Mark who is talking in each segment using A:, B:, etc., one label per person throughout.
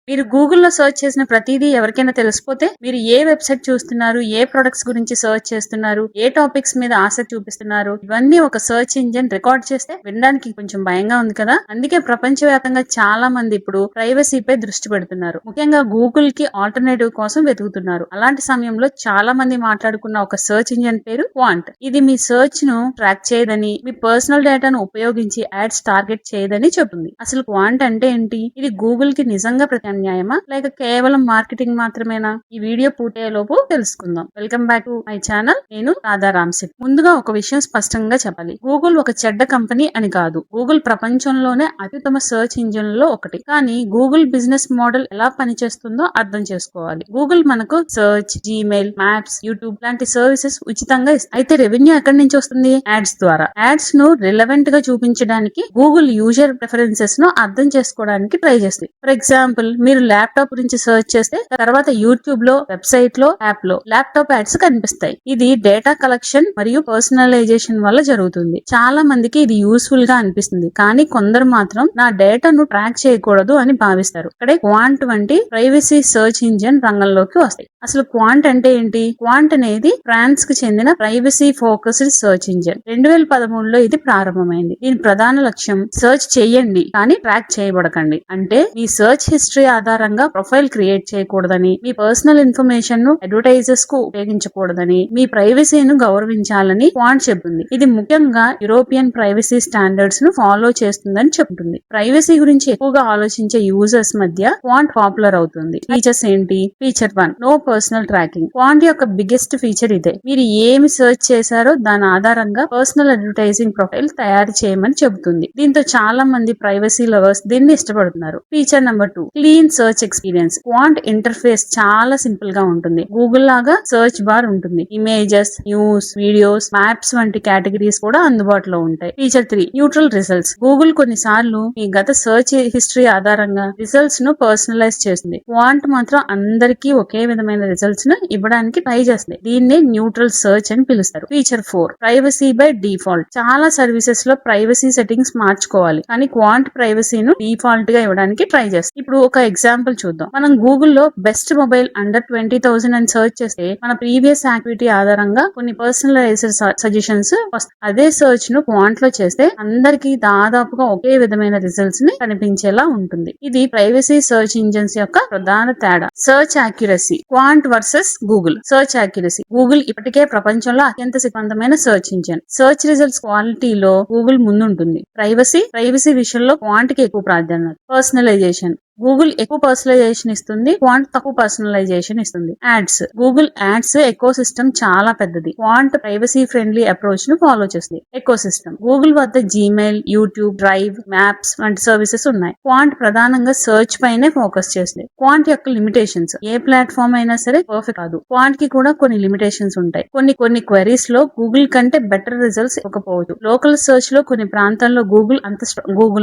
A: మీరు గూగుల్లో సెర్చ్ చేసిన ప్రతిదీ ఎవరికైనా తెలిసిపోతే మీరు ఏ వెబ్సైట్ చూస్తున్నారు, ఏ ప్రొడక్ట్స్ గురించి సెర్చ్ చేస్తున్నారు, ఏ టాపిక్స్ మీద ఆసక్తి చూపిస్తున్నారు, ఇవన్నీ ఒక సెర్చ్ ఇంజిన్ రికార్డ్ చేస్తే వినడానికి కొంచెం భయంగా ఉంది కదా. అందుకే ప్రపంచవ్యాప్తంగా చాలా మంది ఇప్పుడు ప్రైవసీపై దృష్టి పెడుతున్నారు. ముఖ్యంగా గూగుల్ కి ఆల్టర్నేటివ్ కోసం వెతుకుతున్నారు. అలాంటి సమయంలో చాలా మంది మాట్లాడుకున్న ఒక సెర్చ్ ఇంజిన్ పేరు క్వాంట్. ఇది మీ సెర్చ్ ను ట్రాక్ చేయదని, మీ పర్సనల్ డేటాను ఉపయోగించి యాడ్స్ టార్గెట్ చేయదని చెబుతుంది. అసలు క్వాంట్ అంటే ఏంటి? ఇది గూగుల్ కి నిజంగా ప్రత్యామ్నాయమా లేక కేవలం మార్కెటింగ్ మాత్రమేనా? ఈ వీడియో పూర్తయ్యేలోపు తెలుసుకుందాం. Welcome back to my channel. నేను రాధా రామ్సిక్. ముందుగా ఒక విషయం స్పష్టంగా చెప్పాలి. గూగుల్ ఒక చెడ్డ కంపెనీ అని కాదు. గూగుల్ ప్రపంచంలోనే అత్యుత్తమ సెర్చ్ ఇంజిన్లలో ఒకటి. కానీ గూగుల్ బిజినెస్ మోడల్ ఎలా పనిచేస్తుందో అర్థం చేసుకోవాలి. గూగుల్ మనకు సెర్చ్, జీమెయిల్, మ్యాప్స్, యూట్యూబ్ లాంటి సర్వీసెస్ ఉచితంగా ఇస్తుంది. అయితే రెవెన్యూ ఎక్కడి నుంచి వస్తుంది? యాడ్స్ ద్వారా. యాడ్స్ ను రిలవెంట్ గా చూపించడానికి గూగుల్ యూజర్ ప్రిఫరెన్సెస్ ను అర్థం చేసుకోవడానికి ట్రై చేస్తుంది. ఫర్ ఎగ్జాంపుల్, మీరు ల్యాప్టాప్ గురించి సెర్చ్ చేస్తే తర్వాత యూట్యూబ్ లో, వెబ్సైట్ లో, యాప్ లో ల్యాప్టాప్ యాడ్స్ కనిపిస్తాయి. ఇది డేటా కలెక్షన్ మరియు పర్సనలైజేషన్ వల్ల జరుగుతుంది. చాలా మందికి ఇది యూస్ఫుల్ గా అనిపిస్తుంది, కానీ కొందరు మాత్రం నా డేటాను ట్రాక్ చేయకూడదు అని భావిస్తారు. ఇక్కడే క్వాంట్ వంటి ప్రైవసీ సెర్చ్ ఇంజిన్ రంగంలోకి వస్తాయి. అసలు క్వాంట్ అంటే ఏంటి? క్వాంట్ అనేది ఫ్రాన్స్ కి చెందిన ప్రైవసీ ఫోకస్డ్ సెర్చ్ ఇంజిన్. 2013లో ఇది ప్రారంభమైంది. దీని ప్రధాన లక్ష్యం సెర్చ్ చేయండి కానీ ట్రాక్ చేయబడకండి. అంటే మీ సెర్చ్ హిస్టరీ ఆధారంగా ప్రొఫైల్ క్రియేట్ చేయకూడదని, మీ పర్సనల్ ఇన్ఫర్మేషన్ ను అడ్వర్టైజర్స్ కు ఉపయోగించకూడదని, మీ ప్రైవసీను గౌరవించాలని క్వాంట్ చెబుతుంది. ఇది ముఖ్యంగా యూరోపియన్ ప్రైవసీ స్టాండర్డ్స్ ను ఫాలో చేస్తుందని చెబుతుంది. ప్రైవసీ గురించి ఎక్కువగా ఆలోచించే యూజర్స్ మధ్య క్వాంట్ పాపులర్ అవుతుంది. ఫీచర్స్ ఏంటి? Feature 1, no personal tracking. Qwant యొక్క బిగ్గెస్ట్ ఫీచర్ ఇదే. మీరు ఏమి సెర్చ్ చేశారో దాని ఆధారంగా పర్సనల్ అడ్వర్టైజింగ్ ప్రొఫైల్ తయారు చేయమని చెబుతుంది. దీంతో చాలా మంది ప్రైవసీ లవర్స్ దీన్ని ఇష్టపడుతున్నారు. Feature number 2, clean search experience. Quant interface చాలా సింపుల్ గా ఉంటుంది. గూగుల్ లాగా సెర్చ్ బార్ ఉంటుంది. ఇమేజెస్, న్యూస్, వీడియోస్, మ్యాప్స్ వంటి కేటగిరీస్ కూడా అందుబాటులో ఉంటాయి. Feature 3, neutral results. గూగుల్ కొన్నిసార్లు మీ గత సెర్చ్ హిస్టరీ ఆధారంగా రిజల్ట్స్ ను పర్సనలైజ్ చేస్తుంది. క్వాంట్ మాత్రం అందరికీ ఒకే విధమైన రిజల్ట్స్ ను ఇవ్వడానికి ట్రై చేస్తుంది. దీన్నే న్యూట్రల్ సెర్చ్ అని పిలుస్తారు. Feature 4, privacy by default. చాలా సర్వీసెస్ లో ప్రైవసీ సెట్టింగ్స్ మార్చుకోవాలి, కానీ క్వాంట్ ప్రైవసీను డిఫాల్ట్ గా ఇవ్వడానికి ట్రై చేస్తుంది. ఇప్పుడు ఒక ఎగ్జాంపుల్ చూద్దాం. మనం గూగుల్లో బెస్ట్ మొబైల్ అండర్ 20,000 అని సెర్చ్ చేస్తే మన ప్రీవియస్ యాక్టివిటీ ఆధారంగా కొన్ని పర్సనలైజ్డ్ సజెషన్స్ వస్తాయి. అదే సెర్చ్ ను క్వాంట్ లో చేస్తే అందరికి దాదాపుగా ఒకే విధమైన రిజల్ట్స్ ని కనిపించేలా ఉంటుంది. ఇది ప్రైవసీ సెర్చ్ ఇంజిన్స్ యొక్క ప్రధాన తేడా. Search accuracy. Quant versus Google. Search accuracy. Google ఇప్పటికే ప్రపంచంలో అత్యంత శక్తివంతమైన సెర్చ్ ఇంజిన్. సెర్చ్ రిజల్ట్స్ క్వాలిటీలో గూగుల్ ముందుంటుంది. ప్రైవసీ విషయంలో క్వాంట్ కి ఎక్కువ ప్రాధాన్యత. పర్సనలైజేషన్. గూగుల్ ఎక్కువ పర్సనలైజేషన్ ఇస్తుంది, క్వాంట్ తక్కువ పర్సనలైజేషన్ ఇస్తుంది. Ads. Google ads eco system చాలా పెద్దది. క్వాంట్ ప్రైవసీ ఫ్రెండ్లీ అప్రోచ్ ను ఫాలో చేస్తుంది. Eco system. గూగుల్ వద్ద జీమెయిల్, యూట్యూబ్, డ్రైవ్, మ్యాప్స్ వంటి సర్వీసెస్ ఉన్నాయి. క్వాంట్ ప్రధానంగా సెర్చ్ పైనే ఫోకస్ చేస్తుంది. క్వాంట్ యొక్క లిమిటేషన్స్. ఏ ప్లాట్ఫామ్ అయినా సరే పర్ఫెక్ట్ కాదు. క్వాంట్ కి కూడా కొన్ని లిమిటేషన్స్ ఉంటాయి. కొన్ని క్వెరీస్ లో గూగుల్ కంటే బెటర్ రిజల్ట్స్ ఇవ్వకపోవచ్చు. లోకల్ సెర్చ్ లో కొన్ని ప్రాంతాల్లో గూగుల్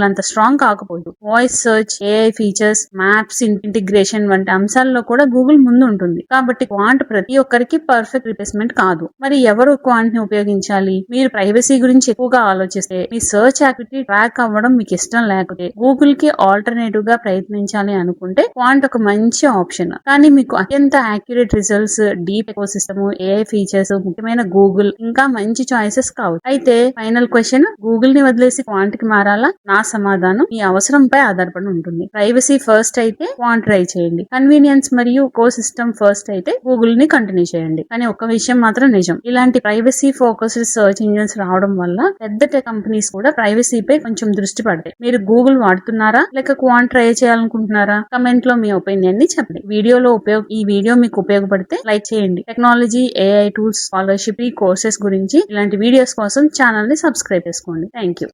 A: అంత స్ట్రాంగ్ కాకపోవచ్చు. Voice search, AI feature, maps integration వంటి అంశాల్లో కూడా గూగుల్ ముందు ఉంటుంది. కాబట్టి క్వాంట్ ప్రతి ఒక్కరికి పర్ఫెక్ట్ రిప్లేస్మెంట్ కాదు. మరి ఎవరు క్వాంట్ ని ఉపయోగించాలి? మీరు ప్రైవసీ గురించి ఎక్కువగా ఆలోచిస్తే, మీ సెర్చ్ యాక్టివిటీ ట్రాక్ అవ్వడం మీకు ఇష్టం లేకపోతే, గూగుల్ కి ఆల్టర్నేటివ్ గా ప్రయత్నించాలి అనుకుంటే క్వాంట్ ఒక మంచి ఆప్షన్. కానీ మీకు అత్యంత accurate results, deep eco system, AI features, ముఖ్యమైన గూగుల్ ఇంకా మంచి చాయిసెస్ కావచ్చు. అయితే ఫైనల్ క్వశ్చన్, గూగుల్ ని వదిలేసి క్వాంట్ కి మారాలా? నా సమాధానం మీ అవసరంపై ఆధారపడి ఉంటుంది. ప్రైవసీ ఫస్ట్ అయితే క్వాంట్ ట్రై చేయండి. కన్వీనియన్స్ మరియు ఎకో సిస్టమ్ ఫస్ట్ అయితే గూగుల్ ని కంటిన్యూ చేయండి. కానీ ఒక విషయం మాత్రం నిజం, ఇలాంటి ప్రైవసీ ఫోకస్డ్ సెర్చ్ ఇంజిన్స్ రావడం వల్ల పెద్ద టెక్ కంపెనీస్ కూడా ప్రైవసీపై కొంచెం దృష్టి పడతాయి. మీరు గూగుల్ వాడుతున్నారా లేక క్వాంట్ ట్రై చేయాలనుకుంటున్నారా? కమెంట్ లో మీ ఒపీనియన్ ని చెప్పండి. ఈ వీడియో మీకు ఉపయోగపడితే లైక్ చేయండి. Technology, AI tools, scholarship, courses గురించి ఇలాంటి వీడియోస్ కోసం ఛానల్ ని సబ్స్క్రైబ్ చేసుకోండి. Thank you.